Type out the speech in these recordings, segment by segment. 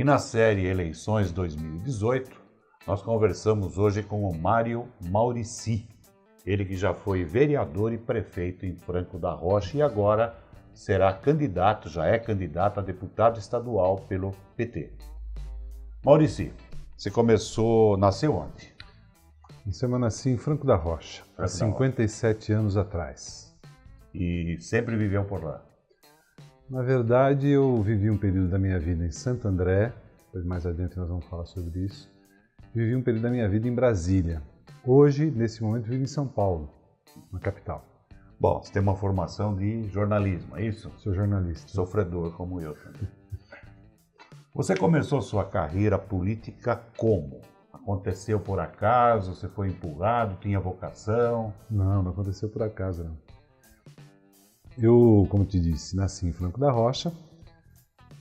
na série Eleições 2018, nós conversamos hoje com o Mário Maurici, ele que já foi vereador e prefeito em Franco da Rocha e agora será candidato, já é candidato a deputado estadual pelo PT. Maurici, você nasceu onde? Eu nasci em Franco da Rocha, há 57 anos atrás. E sempre viveu por lá? Na verdade, eu vivi um período da minha vida em Santo André, depois mais adiante nós vamos falar sobre isso. Vivi um período da minha vida em Brasília. Hoje, nesse momento, vivo em São Paulo, na capital. Bom, você tem uma formação de jornalismo, é isso? Sou jornalista. Sofredor, como eu também. Você começou sua carreira política como? Aconteceu por acaso? Você foi empurrado? Tinha vocação? Não aconteceu por acaso, não. Eu, como te disse, nasci em Franco da Rocha.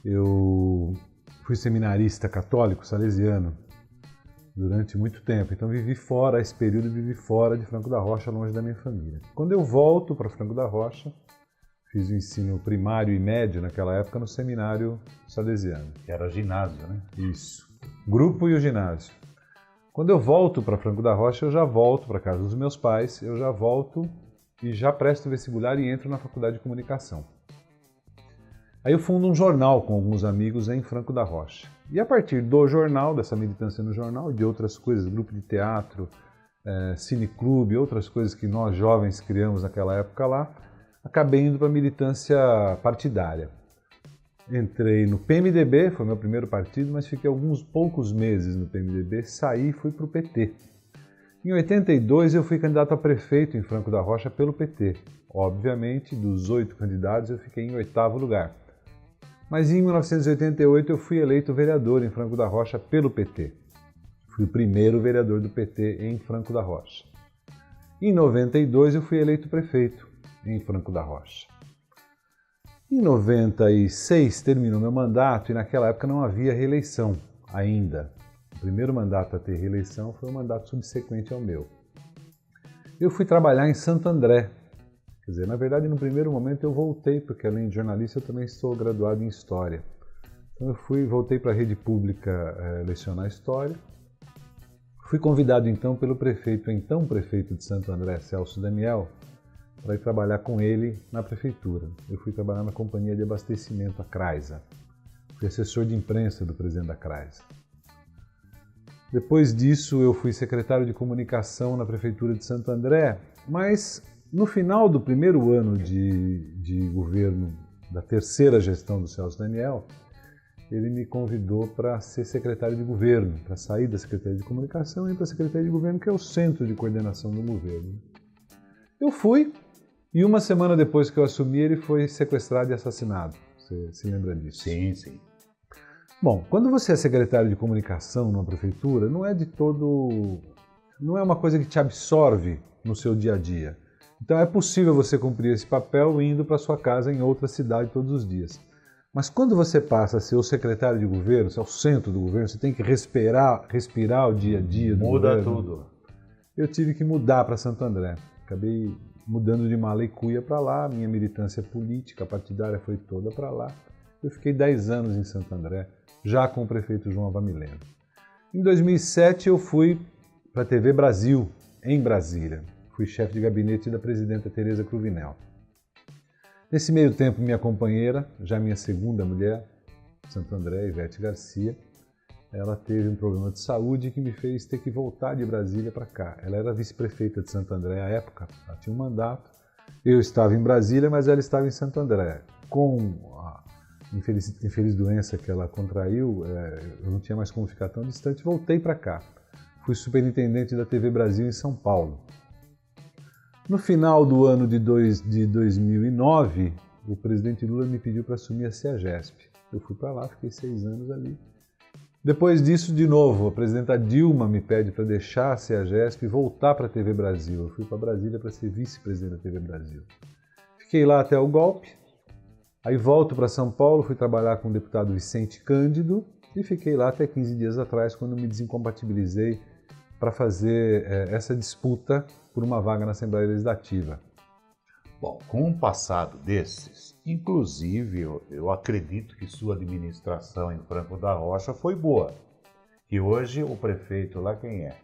Eu fui seminarista católico, salesiano, durante muito tempo. Então esse período vivi fora de Franco da Rocha, longe da minha família. Quando eu volto para Franco da Rocha, fiz o ensino primário e médio naquela época no seminário salesiano. Que era ginásio, né? Isso. Grupo e o ginásio. Quando eu volto para Franco da Rocha, eu já volto para casa dos meus pais, eu já volto e já presto vestibular e entro na faculdade de comunicação. Aí eu fundo um jornal com alguns amigos em Franco da Rocha. E a partir do jornal, dessa militância no jornal, de outras coisas, grupo de teatro, cineclube, outras coisas que nós jovens criamos naquela época lá, acabei indo para a militância partidária. Entrei no PMDB, foi meu primeiro partido, mas fiquei alguns poucos meses no PMDB, saí e fui para o PT. Em 82 eu fui candidato a prefeito em Franco da Rocha pelo PT. Obviamente, dos 8 candidatos eu fiquei em 8º lugar. Mas em 1988 eu fui eleito vereador em Franco da Rocha pelo PT. Fui o primeiro vereador do PT em Franco da Rocha. Em 92 eu fui eleito prefeito em Franco da Rocha. Em 96 terminou meu mandato e naquela época não havia reeleição ainda. O primeiro mandato a ter reeleição foi o mandato subsequente ao meu. Eu fui trabalhar em Santo André. Quer dizer, na verdade, no primeiro momento eu voltei, porque além de jornalista eu também sou graduado em História. Então voltei para a rede pública lecionar História. Fui convidado então pelo então prefeito de Santo André, Celso Daniel, para ir trabalhar com ele na prefeitura. Eu fui trabalhar na companhia de abastecimento, a Crasa. Fui assessor de imprensa do presidente da Crasa. Depois disso eu fui secretário de comunicação na prefeitura de Santo André, mas no final do primeiro ano de governo da terceira gestão do Celso Daniel, ele me convidou para ser secretário de governo, para sair da Secretaria de Comunicação e ir para a Secretaria de Governo, que é o centro de coordenação do governo. Eu fui e uma semana depois que eu assumi, ele foi sequestrado e assassinado. Você se lembra disso? Sim, sim. Bom, quando você é secretário de comunicação numa prefeitura, não é uma coisa que te absorve no seu dia a dia. Então é possível você cumprir esse papel indo para sua casa em outra cidade todos os dias. Mas quando você passa a ser o secretário de governo, você é o centro do governo, você tem que respirar o dia a dia do governo. Muda tudo. Eu tive que mudar para Santo André. Acabei mudando de Malecuia para lá, minha militância política partidária foi toda para lá. Eu fiquei 10 anos em Santo André, já com o prefeito João Avamileno. Em 2007 eu fui para a TV Brasil, em Brasília. Fui chefe de gabinete da presidenta Tereza Cruvinel. Nesse meio tempo, minha companheira, já minha segunda mulher, Santo André, Ivete Garcia, ela teve um problema de saúde que me fez ter que voltar de Brasília para cá. Ela era vice-prefeita de Santo André à época, ela tinha um mandato. Eu estava em Brasília, mas ela estava em Santo André. Com a infeliz doença que ela contraiu, eu não tinha mais como ficar tão distante, voltei para cá. Fui superintendente da TV Brasil em São Paulo. No final do ano de 2009, o presidente Lula me pediu para assumir a CEAGESP. Eu fui para lá, fiquei 6 anos ali. Depois disso, de novo, a presidenta Dilma me pede para deixar a CEAGESP e voltar para a TV Brasil. Eu fui para Brasília para ser vice-presidente da TV Brasil. Fiquei lá até o golpe, aí volto para São Paulo, fui trabalhar com o deputado Vicente Cândido e fiquei lá até 15 dias atrás, quando me desincompatibilizei para fazer essa disputa por uma vaga na Assembleia Legislativa. Bom, com um passado desses, inclusive eu acredito que sua administração em Franco da Rocha foi boa. E hoje o prefeito lá quem é?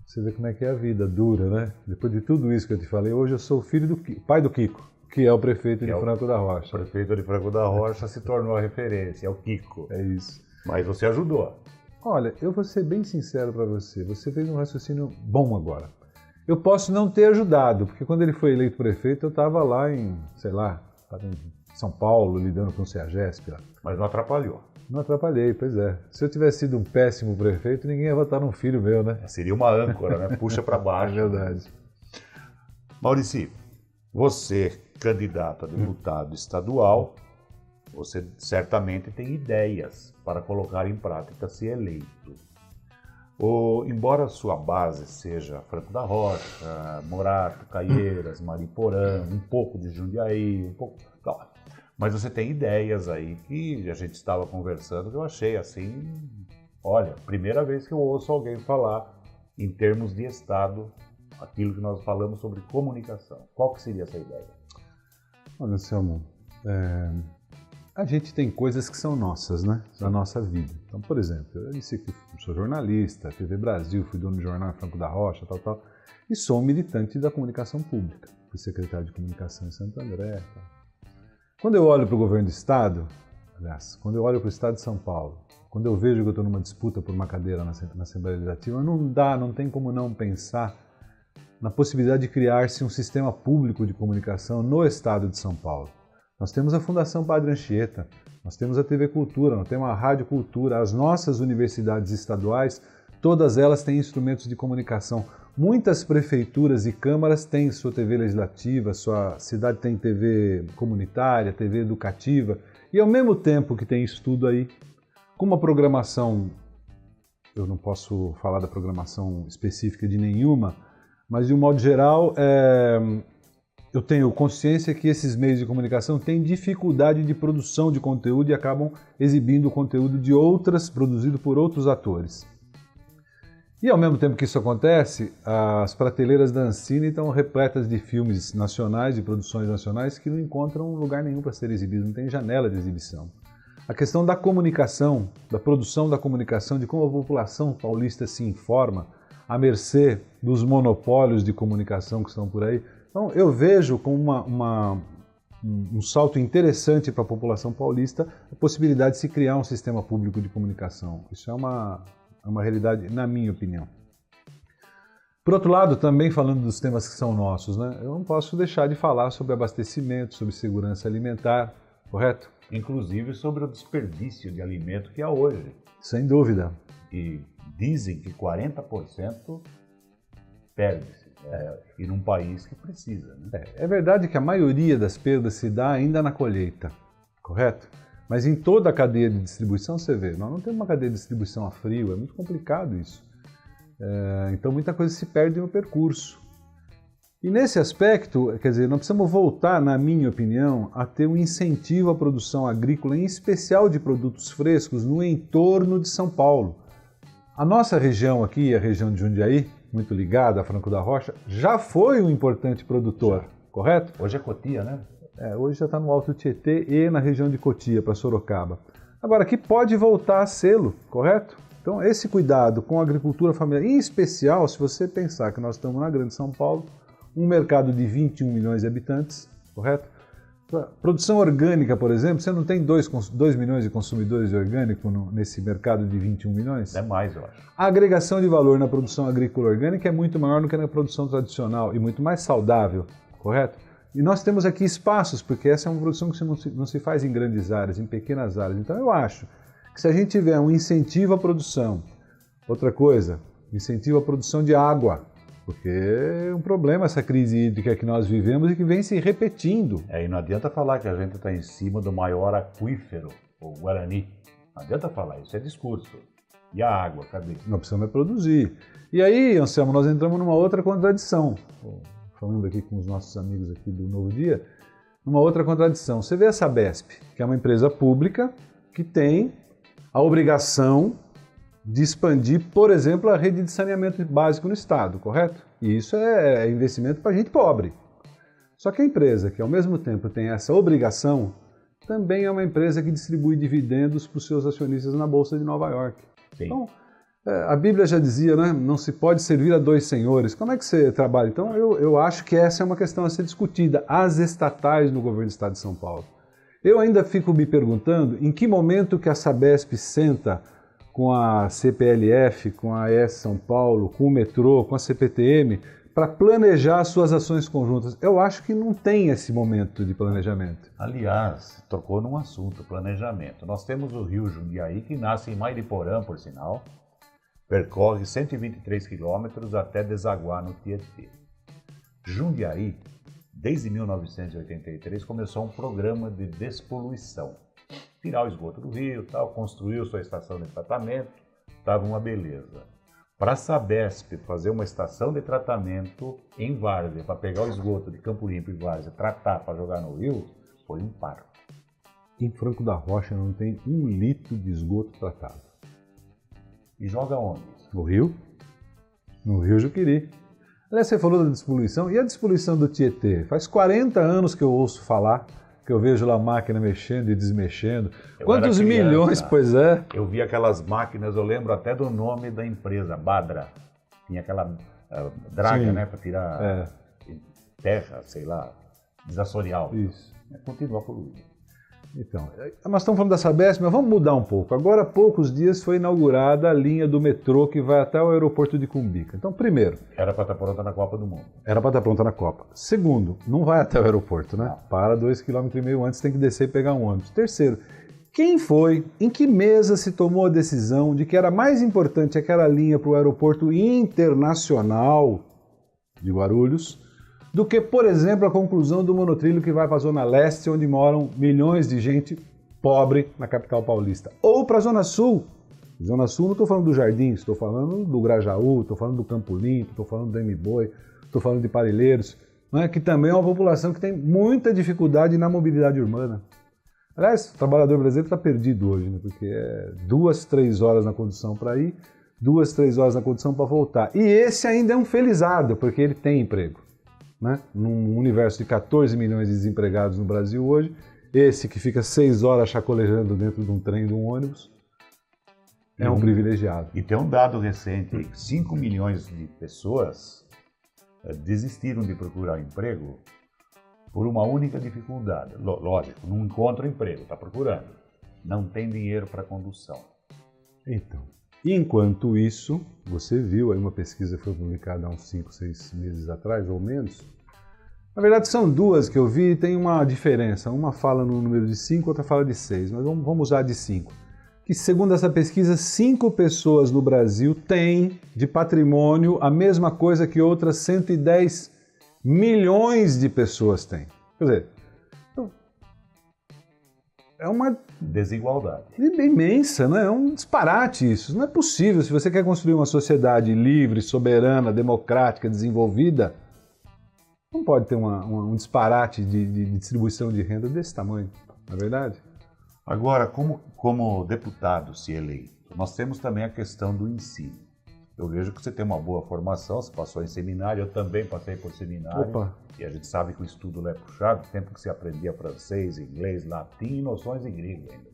Você vê como é que é a vida dura, né? Depois de tudo isso que eu te falei, hoje eu sou o filho do pai do Kiko, que é o prefeito de Franco da Rocha. O prefeito de Franco da Rocha se tornou a referência, é o Kiko. É isso. Mas você ajudou. Olha, eu vou ser bem sincero para você. Você fez um raciocínio bom agora. Eu posso não ter ajudado, porque quando ele foi eleito prefeito, eu estava lá em, sei lá, estava em São Paulo, lidando com o CEAGESP lá. Mas não atrapalhou. Não atrapalhei, pois é. Se eu tivesse sido um péssimo prefeito, ninguém ia votar num filho meu, né? Seria uma âncora, né? Puxa para baixo. É verdade. Maurício, você, candidato a deputado estadual, você certamente tem ideias para colocar em prática se eleito. Embora sua base seja Franco da Rocha, Morato, Caieiras, Mariporã, um pouco de Jundiaí, um pouco... Não, mas você tem ideias aí que a gente estava conversando que eu achei assim... Olha, primeira vez que eu ouço alguém falar em termos de Estado aquilo que nós falamos sobre comunicação. Qual que seria essa ideia? Olha, Anselmo, a gente tem coisas que são nossas, né? Da nossa vida. Então, por exemplo, eu disse que sou jornalista, TV Brasil, fui dono de jornal Franco da Rocha, tal, e sou um militante da comunicação pública. Fui secretário de comunicação em Santo André, tal. Quando eu olho para o governo do Estado, aliás, quando eu olho para o Estado de São Paulo, quando eu vejo que eu estou numa disputa por uma cadeira na Assembleia Legislativa, não tem como não pensar na possibilidade de criar-se um sistema público de comunicação no Estado de São Paulo. Nós temos a Fundação Padre Anchieta, nós temos a TV Cultura, nós temos a Rádio Cultura, as nossas universidades estaduais, todas elas têm instrumentos de comunicação. Muitas prefeituras e câmaras têm sua TV legislativa, sua cidade tem TV comunitária, TV educativa, e ao mesmo tempo que tem isso tudo aí, com uma programação, eu não posso falar da programação específica de nenhuma, mas de um modo geral, eu tenho consciência que esses meios de comunicação têm dificuldade de produção de conteúdo e acabam exibindo conteúdo de produzido por outros atores. E ao mesmo tempo que isso acontece, as prateleiras da Ancine estão repletas de filmes nacionais, de produções nacionais, que não encontram lugar nenhum para ser exibidos, não tem janela de exibição. A questão da comunicação, da produção da comunicação, de como a população paulista se informa, à mercê dos monopólios de comunicação que estão por aí. Então, eu vejo como um salto interessante para a população paulista a possibilidade de se criar um sistema público de comunicação. Isso é uma realidade, na minha opinião. Por outro lado, também falando dos temas que são nossos, né? Eu não posso deixar de falar sobre abastecimento, sobre segurança alimentar, correto? Inclusive sobre o desperdício de alimento que há hoje. Sem dúvida. E dizem que 40% perde-se, e num país que precisa. Né? É verdade que a maioria das perdas se dá ainda na colheita, correto? Mas em toda a cadeia de distribuição, você vê, nós não temos uma cadeia de distribuição a frio, é muito complicado isso. Então muita coisa se perde no percurso. E nesse aspecto, quer dizer, nós precisamos voltar, na minha opinião, a ter um incentivo à produção agrícola, em especial de produtos frescos, no entorno de São Paulo. A nossa região aqui, a região de Jundiaí, muito ligada a Franco da Rocha, já foi um importante produtor, correto? Hoje é Cotia, né? Hoje já está no Alto Tietê e na região de Cotia, para Sorocaba. Agora, aqui pode voltar a sê-lo, correto? Então, esse cuidado com a agricultura familiar, em especial, se você pensar que nós estamos na Grande São Paulo, um mercado de 21 milhões de habitantes, correto? Produção orgânica, por exemplo, você não tem 2 milhões de consumidores de orgânico nesse mercado de 21 milhões? É mais, eu acho. A agregação de valor na produção agrícola orgânica é muito maior do que na produção tradicional e muito mais saudável, correto? E nós temos aqui espaços, porque essa é uma produção que não se faz em grandes áreas, em pequenas áreas. Então eu acho que se a gente tiver um incentivo à produção, outra coisa, incentivo à produção de água, porque é um problema essa crise hídrica que nós vivemos e que vem se repetindo. E não adianta falar que a gente está em cima do maior aquífero, o Guarani. Não adianta falar, isso é discurso. E a água, cadê? Nós precisamos produzir. E aí, Anselmo, nós entramos numa outra contradição. Falando aqui com os nossos amigos aqui do Novo Dia, numa outra contradição. Você vê a Sabesp, que é uma empresa pública que tem a obrigação de expandir, por exemplo, a rede de saneamento básico no Estado, correto? E isso é investimento para gente pobre. Só que a empresa que ao mesmo tempo tem essa obrigação, também é uma empresa que distribui dividendos para os seus acionistas na Bolsa de Nova York. Sim. Então, a Bíblia já dizia, né? Não se pode servir a dois senhores. Como é que você trabalha? Então, eu acho que essa é uma questão a ser discutida. As estatais no governo do Estado de São Paulo. Eu ainda fico me perguntando em que momento que a Sabesp senta com a CPLF, com a AES São Paulo, com o metrô, com a CPTM, para planejar suas ações conjuntas. Eu acho que não tem esse momento de planejamento. Aliás, tocou num assunto, planejamento. Nós temos o rio Jundiaí, que nasce em Mairiporã, por sinal, percorre 123 quilômetros até desaguar no Tietê. Jundiaí, desde 1983, começou um programa de despoluição. Tirar o esgoto do rio, tal, construiu sua estação de tratamento, estava uma beleza. Para a Sabesp fazer uma estação de tratamento em Várzea, para pegar o esgoto de Campo Limpo e Várzea, tratar para jogar no rio, foi um parto. Em Franco da Rocha não tem 1 litro de esgoto tratado. E joga onde? No rio? No Rio Juqueri. Aliás, você falou da despoluição. E a despoluição do Tietê? Faz 40 anos que eu ouço falar, que eu vejo lá a máquina mexendo e desmexendo. Quantos milhões, pois é? Eu vi aquelas máquinas, eu lembro até do nome da empresa, Badra. Tinha aquela draga, né, para tirar terra, sei lá, desassoreal. Isso. Continua poluindo. Então, nós estamos falando da Sabesp, mas vamos mudar um pouco. Agora, há poucos dias foi inaugurada a linha do metrô que vai até o aeroporto de Cumbica. Então, primeiro... Era para estar pronta na Copa do Mundo. Era para estar pronta na Copa. Segundo, não vai até o aeroporto, né? Não. Para 2,5 km antes, tem que descer e pegar um ônibus. Terceiro, quem foi, em que mesa se tomou a decisão de que era mais importante aquela linha para o aeroporto internacional de Guarulhos do que, por exemplo, a conclusão do monotrilho que vai para a Zona Leste, onde moram milhões de gente pobre na capital paulista. Ou para a Zona Sul. Zona Sul não estou falando do Jardim, estou falando do Grajaú, estou falando do Campo Limpo, estou falando do M-Boi, estou falando de Parelheiros, né, que também é uma população que tem muita dificuldade na mobilidade urbana. Aliás, o trabalhador brasileiro está perdido hoje, né, porque é 2, 3 horas na condução para ir, 2, 3 horas na condução para voltar. E esse ainda é um felizardo, porque ele tem emprego. Né? Num universo de 14 milhões de desempregados no Brasil hoje, esse que fica 6 horas chacoalhando dentro de um trem, de um ônibus, é um privilegiado. E tem um dado recente, 5 milhões de pessoas desistiram de procurar emprego por uma única dificuldade. Lógico, não encontra emprego, está procurando. Não tem dinheiro para condução. Então, enquanto isso, você viu aí uma pesquisa que foi publicada há uns 5, 6 meses atrás, ou menos. Na verdade, são duas que eu vi e tem uma diferença. Uma fala no número de 5, outra fala de 6, mas vamos usar de 5. Que, segundo essa pesquisa, 5 pessoas no Brasil têm de patrimônio a mesma coisa que outras 110 milhões de pessoas têm. Quer dizer, é uma desigualdade imensa, né? É um disparate isso. Não é possível. Se você quer construir uma sociedade livre, soberana, democrática, desenvolvida, não pode ter um disparate de distribuição de renda desse tamanho, não é verdade? Agora, como deputado se eleito, nós temos também a questão do ensino. Eu vejo que você tem uma boa formação, você passou em seminário, eu também passei por seminário. Opa. E a gente sabe que o estudo lá é puxado, tempo que se aprendia francês, inglês, latim e noções em grego ainda.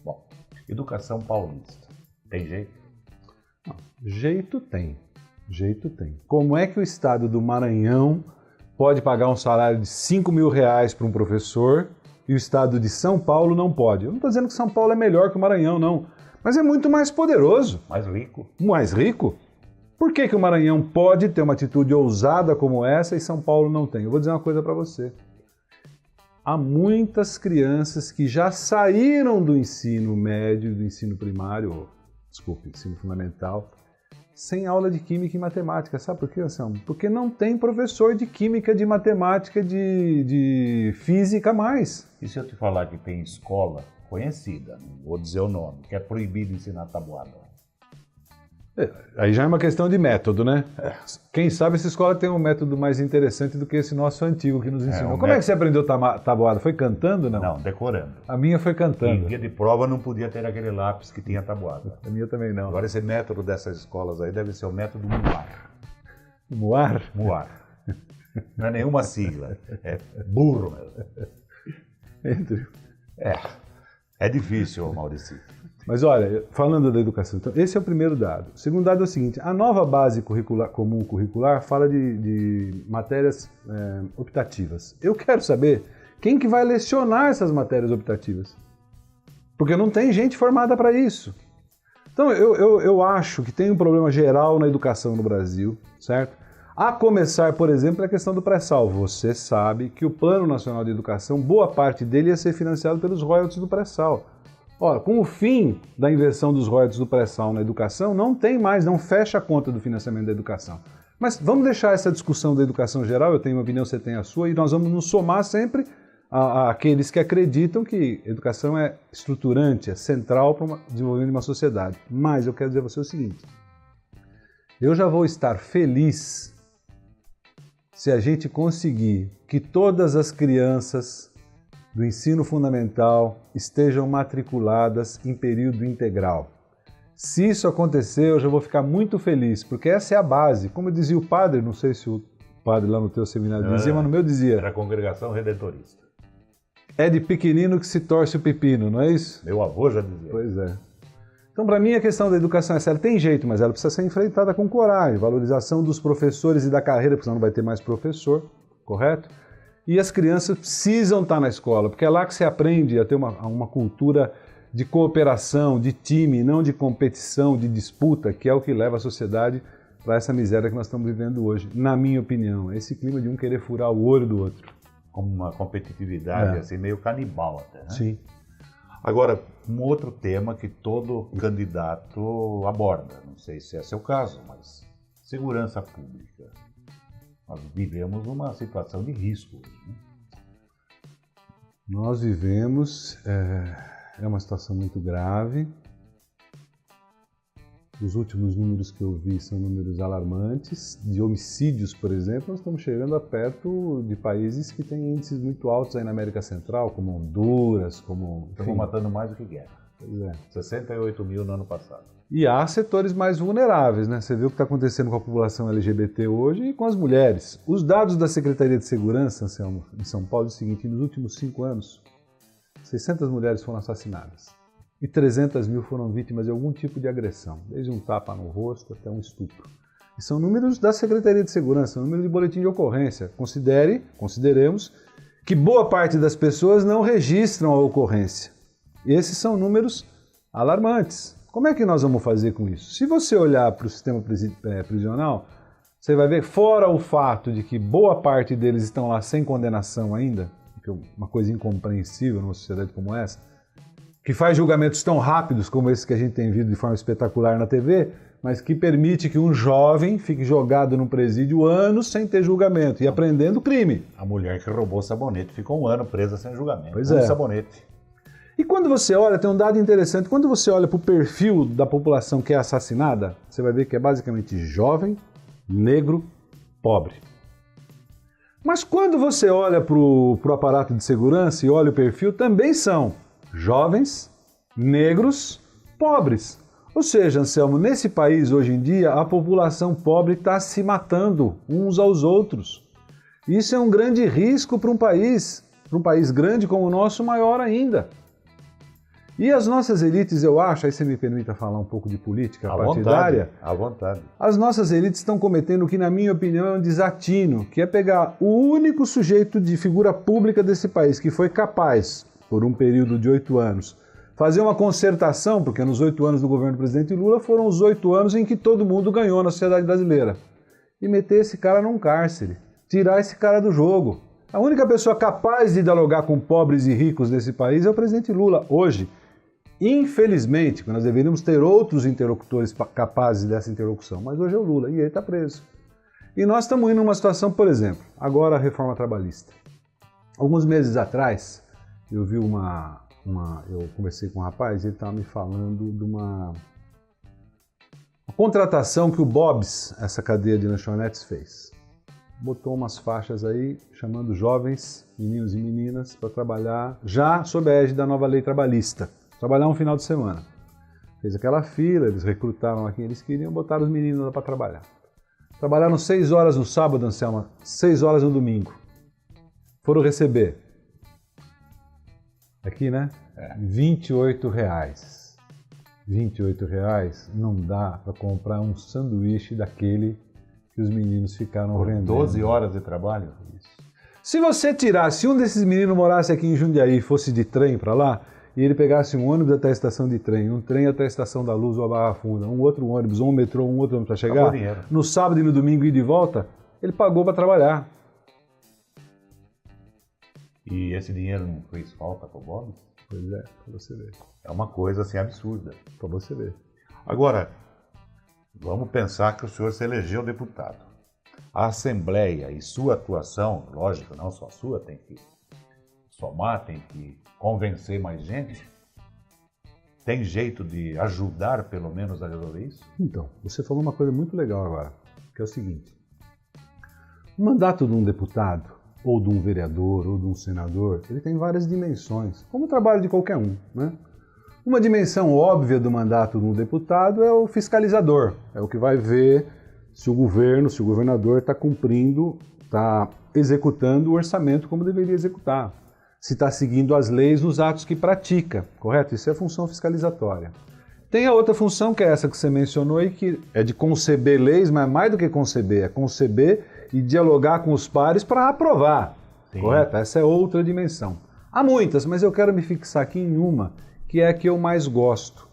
Bom, educação paulista, tem jeito? Não, jeito tem. Como é que o estado do Maranhão pode pagar um salário de 5 mil reais para um professor e o estado de São Paulo não pode? Eu não estou dizendo que São Paulo é melhor que o Maranhão, não. Mas é muito mais poderoso. Mais rico. Mais rico? Por que o Maranhão pode ter uma atitude ousada como essa e São Paulo não tem? Eu vou dizer uma coisa para você. Há muitas crianças que já saíram do ensino médio, do ensino primário, ensino fundamental, sem aula de química e matemática. Sabe por quê, Anselmo? Porque não tem professor de química, de matemática, de física mais. E se eu te falar que tem escola conhecida, não vou dizer o nome, que é proibido ensinar tabuada? Aí já é uma questão de método, né? Quem sabe essa escola tem um método mais interessante do que esse nosso antigo que nos ensinou. Como é que você aprendeu tabuada? Foi cantando, não? Não, decorando. A minha foi cantando. Em dia de prova não podia ter aquele lápis que tinha tabuada. A minha também não. Agora esse método dessas escolas aí deve ser o método Muar. Muar? Muar. Não é nenhuma sigla, é burro mesmo. É difícil, Maurício. Mas olha, falando da educação, então, esse é o primeiro dado. O segundo dado é o seguinte, a nova base comum curricular fala de matérias optativas. Eu quero saber quem que vai lecionar essas matérias optativas. Porque não tem gente formada para isso. Então eu acho que tem um problema geral na educação no Brasil, certo? A começar, por exemplo, a questão do pré-sal. Você sabe que o Plano Nacional de Educação, boa parte dele ia ser financiado pelos royalties do pré-sal. Ora, com o fim da inversão dos royalties do pré-sal na educação, não tem mais, não fecha a conta do financiamento da educação. Mas vamos deixar essa discussão da educação geral, eu tenho uma opinião, você tem a sua, e nós vamos nos somar sempre àqueles que acreditam que educação é estruturante, é central para o desenvolvimento de uma sociedade. Mas eu quero dizer a você o seguinte, eu já vou estar feliz se a gente conseguir que todas as crianças do ensino fundamental estejam matriculadas em período integral. Se isso acontecer, eu já vou ficar muito feliz, porque essa é a base. Como dizia o padre, não sei se o padre lá no teu seminário dizia, mas no meu dizia. Era a Congregação Redentorista. É de pequenino que se torce o pepino, não é isso? Meu avô já dizia. Pois é. Então, para mim, a questão da educação é séria. Tem jeito, mas ela precisa ser enfrentada com coragem. Valorização dos professores e da carreira, porque senão não vai ter mais professor, correto? E as crianças precisam estar na escola, porque é lá que se aprende a ter uma cultura de cooperação, de time, não de competição, de disputa, que é o que leva a sociedade para essa miséria que nós estamos vivendo hoje, na minha opinião. Esse clima de um querer furar o olho do outro. Como uma competitividade assim, meio canibal até, né? Sim. Agora, um outro tema que todo candidato aborda, não sei se é seu caso, mas segurança pública. Nós vivemos uma situação de risco hoje, né? Nós vivemos, é uma situação muito grave. Os últimos números que eu vi são números alarmantes. De homicídios, por exemplo, nós estamos chegando a perto de países que têm índices muito altos aí na América Central, como Honduras, como... Estamos matando mais do que guerra. Pois é. 68 mil no ano passado. E há setores mais vulneráveis, né? Você viu o que está acontecendo com a população LGBT hoje e com as mulheres. Os dados da Secretaria de Segurança, Anselmo, em São Paulo, é o seguinte, nos últimos 5 anos, 600 mulheres foram assassinadas e 300 mil foram vítimas de algum tipo de agressão, desde um tapa no rosto até um estupro. E são números da Secretaria de Segurança, números de boletim de ocorrência. Consideremos que boa parte das pessoas não registram a ocorrência. E esses são números alarmantes. Como é que nós vamos fazer com isso? Se você olhar para o sistema prisional, você vai ver, fora o fato de que boa parte deles estão lá sem condenação ainda, que é uma coisa incompreensível numa sociedade como essa, que faz julgamentos tão rápidos como esses que a gente tem visto de forma espetacular na TV, mas que permite que um jovem fique jogado num presídio anos sem ter julgamento e aprendendo crime. A mulher que roubou sabonete ficou 1 ano presa sem julgamento. Pois é. Sabonete. E quando você olha, tem um dado interessante, quando você olha para o perfil da população que é assassinada, você vai ver que é basicamente jovem, negro, pobre. Mas quando você olha para o aparato de segurança e olha o perfil, também são jovens, negros, pobres. Ou seja, Anselmo, nesse país hoje em dia, a população pobre está se matando uns aos outros. Isso é um grande risco para um país grande como o nosso, maior ainda. E as nossas elites, eu acho, aí você me permita falar um pouco de política partidária. À vontade. As nossas elites estão cometendo o que, na minha opinião, é um desatino, que é pegar o único sujeito de figura pública desse país que foi capaz, por um período de 8 anos, fazer uma concertação, porque nos 8 anos do governo do presidente Lula foram os 8 anos em que todo mundo ganhou na sociedade brasileira. E meter esse cara num cárcere, tirar esse cara do jogo. A única pessoa capaz de dialogar com pobres e ricos desse país é o presidente Lula, hoje. Infelizmente, nós deveríamos ter outros interlocutores capazes dessa interlocução, mas hoje é o Lula e ele está preso. E nós estamos indo numa situação, por exemplo, agora a reforma trabalhista. Alguns meses atrás, eu vi eu conversei com um rapaz e ele estava me falando de uma contratação que o Bob's, essa cadeia de lanchonetes, fez. Botou umas faixas aí chamando jovens, meninos e meninas, para trabalhar já sob a égide da nova lei trabalhista. Trabalhar um final de semana. Fez aquela fila, eles recrutaram a quem eles queriam, botaram os meninos lá para trabalhar. Trabalharam 6 horas no sábado, Anselma, 6 horas no domingo. Foram receber. Aqui, né? R$28. R$28 não dá para comprar um sanduíche daquele que os meninos ficaram rendendo. 12 horas de trabalho? Isso. Se você tirasse, um desses meninos morasse aqui em Jundiaí, fosse de trem para lá, e ele pegasse um ônibus até a estação de trem, um trem até a estação da Luz ou a Barra Funda, um outro ônibus, um metrô, um outro ônibus para chegar, no sábado e no domingo ir de volta, ele pagou para trabalhar. E esse dinheiro não fez falta para o Bob? Pois é, para você ver. É uma coisa assim absurda. Para você ver. Agora, vamos pensar que o senhor se elegeu deputado. A Assembleia e sua atuação, lógico, não só a sua, tem que somar, tem que convencer mais gente. Tem jeito de ajudar, pelo menos, a resolver isso? Então, você falou uma coisa muito legal agora, que é o seguinte. O mandato de um deputado, ou de um vereador, ou de um senador, ele tem várias dimensões, como o trabalho de qualquer um, né? Uma dimensão óbvia do mandato de um deputado é o fiscalizador, é o que vai ver se o governo, se o governador está cumprindo, está executando o orçamento como deveria executar, se está seguindo as leis nos atos que pratica, correto? Isso é função fiscalizatória. Tem a outra função, que é essa que você mencionou, e que é de conceber leis, mas mais do que conceber, é conceber e dialogar com os pares para aprovar, correto? Essa é outra dimensão. Há muitas, mas eu quero me fixar aqui em uma, que é a que eu mais gosto,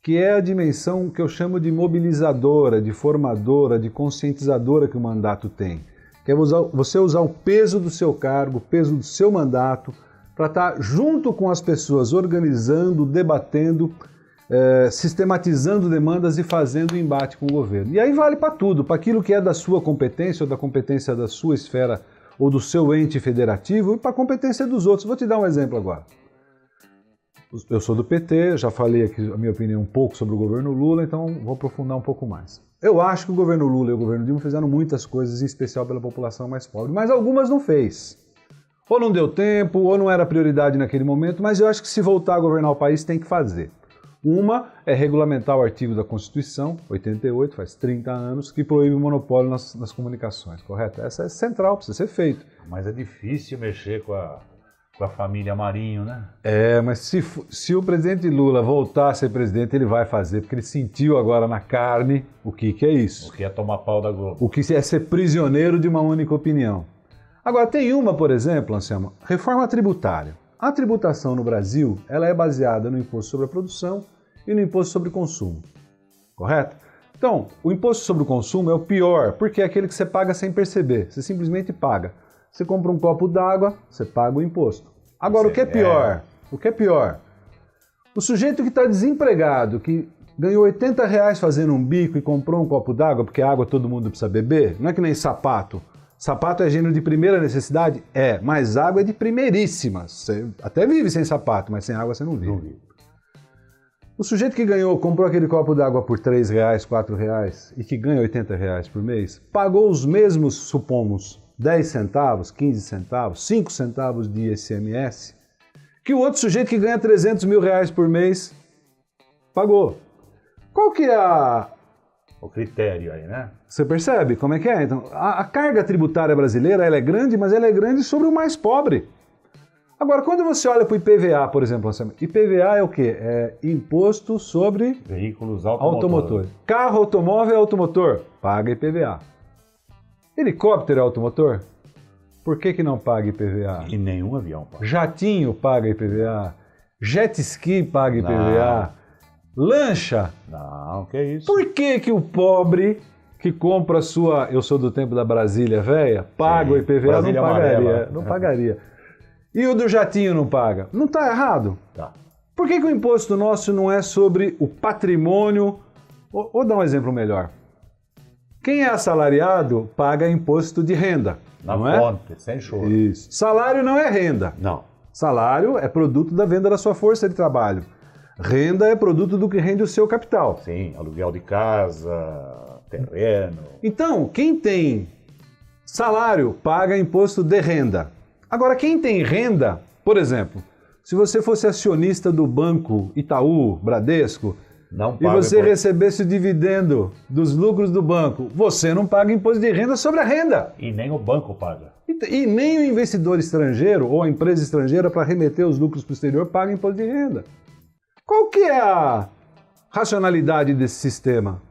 que é a dimensão que eu chamo de mobilizadora, de formadora, de conscientizadora que o mandato tem. Que é você usar o peso do seu cargo, o peso do seu mandato, para estar junto com as pessoas, organizando, debatendo, sistematizando demandas e fazendo embate com o governo. E aí vale para tudo, para aquilo que é da sua competência ou da competência da sua esfera ou do seu ente federativo e para a competência dos outros. Vou te dar um exemplo agora. Eu sou do PT, já falei aqui a minha opinião um pouco sobre o governo Lula, então vou aprofundar um pouco mais. Eu acho que o governo Lula e o governo Dilma fizeram muitas coisas, em especial pela população mais pobre, mas algumas não fez. Ou não deu tempo, ou não era prioridade naquele momento, mas eu acho que se voltar a governar o país tem que fazer. Uma é regulamentar o artigo da Constituição, 88, faz 30 anos, que proíbe o monopólio nas comunicações, correto? Essa é central, precisa ser feito. Mas é difícil mexer com a família Marinho, né? Mas se o presidente Lula voltar a ser presidente, ele vai fazer, porque ele sentiu agora na carne o que é isso. O que é tomar pau da Globo. O que é ser prisioneiro de uma única opinião. Agora, tem uma, por exemplo, Anselmo, reforma tributária. A tributação no Brasil, ela é baseada no imposto sobre a produção e no imposto sobre o consumo, correto? Então, o imposto sobre o consumo é o pior, porque é aquele que você paga sem perceber, você simplesmente paga. Você compra um copo d'água, você paga o imposto. Agora, o que é pior? O que é pior? O sujeito que está desempregado, que ganhou R$80 fazendo um bico e comprou um copo d'água, porque água todo mundo precisa beber, não é que nem sapato. Sapato é gênero de primeira necessidade? É, mas água é de primeiríssima. Você até vive sem sapato, mas sem água você não vive. O sujeito que comprou aquele copo d'água por R$3, R$4 e que ganha R$80 por mês, pagou os mesmos, supomos, 10 centavos, 15 centavos, 5 centavos de ICMS, que o outro sujeito que ganha R$300 mil por mês pagou. Qual que é o critério aí, né? Você percebe como é que é? Então, a carga tributária brasileira ela é grande, mas ela é grande sobre o mais pobre. Agora, quando você olha para o IPVA, por exemplo, IPVA é o quê? É imposto sobre veículos automotores. Carro, automóvel é automotor, paga IPVA. Helicóptero é automotor? Por que não paga IPVA? E nenhum avião paga. Jatinho paga IPVA. Jet ski paga IPVA. Lancha? Não, que é isso? Por que o pobre que compra a sua... Eu sou do tempo da Brasília velha, paga o IPVA? Brasília não pagaria. Amarela. Não pagaria. E o do jatinho não paga? Não está errado? Tá. Por que o imposto nosso não é sobre o patrimônio? Vou dar um exemplo melhor. Quem é assalariado paga imposto de renda. Na não fonte, sem choro. Isso. Salário não é renda. Não. Salário é produto da venda da sua força de trabalho. Renda é produto do que rende o seu capital. Sim, aluguel de casa, terreno. Então, quem tem salário paga imposto de renda. Agora, quem tem renda, por exemplo, se você fosse acionista do Banco Itaú, Bradesco, Não e paga você imposto. recebesse o dividendo dos lucros do banco, você não paga imposto de renda sobre a renda. E nem o banco paga. E nem o investidor estrangeiro ou a empresa estrangeira para remeter os lucros para o exterior paga imposto de renda. Qual que é a racionalidade desse sistema?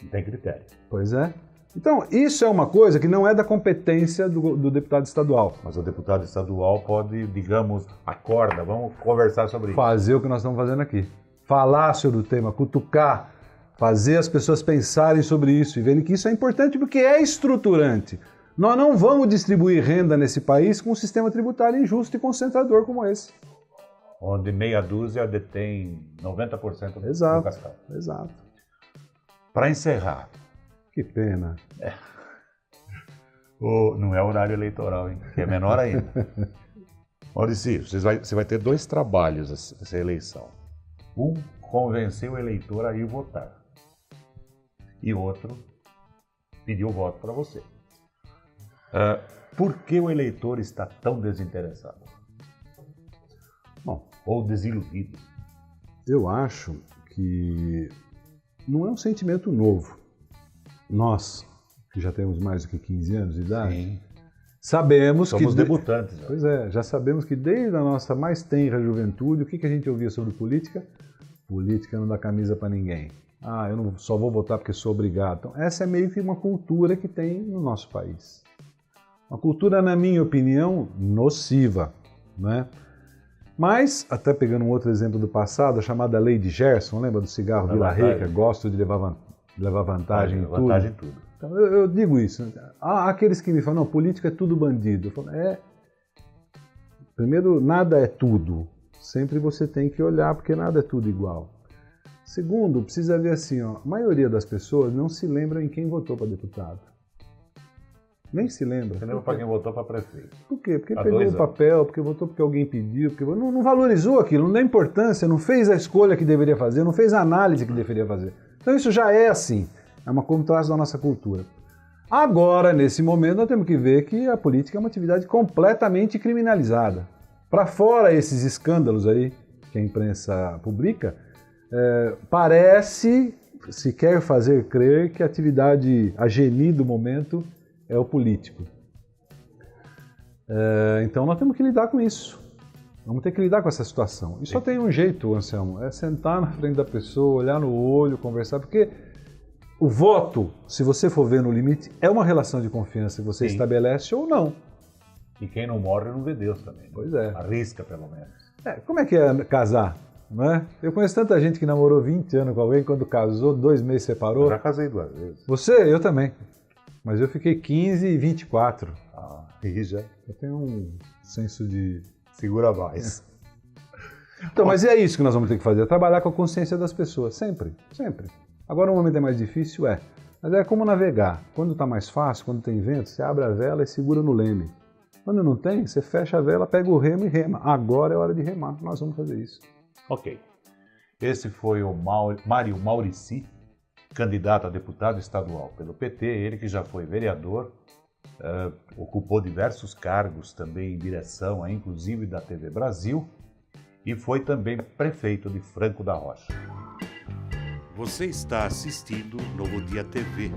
Não tem critério. Pois é. Então, isso é uma coisa que não é da competência do deputado estadual. Mas o deputado estadual pode, digamos, acorda, vamos conversar sobre isso. Fazer o que nós estamos fazendo aqui. Falar sobre o tema, cutucar, fazer as pessoas pensarem sobre isso e verem que isso é importante porque é estruturante. Nós não vamos distribuir renda nesse país com um sistema tributário injusto e concentrador como esse. Onde meia dúzia detém 90% do capital. Exato. Para encerrar. Que pena. Não é horário eleitoral, hein? Que é menor ainda. Maurício, você vai ter 2 trabalhos essa eleição. Um, convencer o eleitor a ir votar. E outro, pedir o voto para você. Por que o eleitor está tão desinteressado? Bom, ou desiludido? Eu acho que não é um sentimento novo. Nós, que já temos mais do que 15 anos de idade, Sim. sabemos Somos que... debutantes. Já. Pois é, já sabemos que desde a nossa mais tenra juventude, o que a gente ouvia sobre política? Política não dá camisa para ninguém. Eu não só vou votar porque sou obrigado. Então, essa é meio que uma cultura que tem no nosso país. Uma cultura, na minha opinião, nociva, né? Mas, até pegando um outro exemplo do passado, a chamada Lei de Gerson, lembra do cigarro Vila Rica? Gosto de levar vantagem em tudo. Vantagem em tudo. Então, eu digo isso. Há aqueles que me falam, não, política é tudo bandido. Eu falo, primeiro, nada é tudo. Sempre você tem que olhar, porque nada é tudo igual. Segundo, precisa ver assim, a maioria das pessoas não se lembra em quem votou para deputado. Nem se lembra. Você lembra para quem votou para prefeito? Por quê? Porque pegou o papel, porque votou porque alguém pediu, porque não valorizou aquilo, não dá importância, não fez a escolha que deveria fazer, não fez a análise que deveria fazer. Então isso já é assim, é uma contraste da nossa cultura. Agora, nesse momento, nós temos que ver que a política é uma atividade completamente criminalizada. Para fora esses escândalos aí que a imprensa publica, parece, se quer fazer crer que a atividade, a geni do momento é o político. Então nós temos que lidar com isso. Vamos ter que lidar com essa situação. E só tem um jeito, Anselmo, é sentar na frente da pessoa, olhar no olho, conversar, porque o voto, se você for ver no limite, é uma relação de confiança que você estabelece ou não. E quem não morre não vê Deus também. Né? Pois é. Arrisca, pelo menos. Como é que é casar? Não é? Eu conheço tanta gente que namorou 20 anos com alguém, quando casou, 2 meses separou. Eu já casei 2 vezes. Você? Eu também. Mas eu fiquei 15 e 24. E já. Eu tenho um senso de... Segura mais. Então, mas é isso que nós vamos ter que fazer, trabalhar com a consciência das pessoas, sempre, sempre. Agora o momento é mais difícil, mas é como navegar. Quando está mais fácil, quando tem vento, você abre a vela e segura no leme. Quando não tem, você fecha a vela, pega o remo e rema. Agora é hora de remar, nós vamos fazer isso. Ok. Esse foi o Mário Maurici, candidato a deputado estadual pelo PT, ele que já foi vereador, ocupou diversos cargos também em direção, inclusive da TV Brasil, e foi também prefeito de Franco da Rocha. Você está assistindo Novo Dia TV.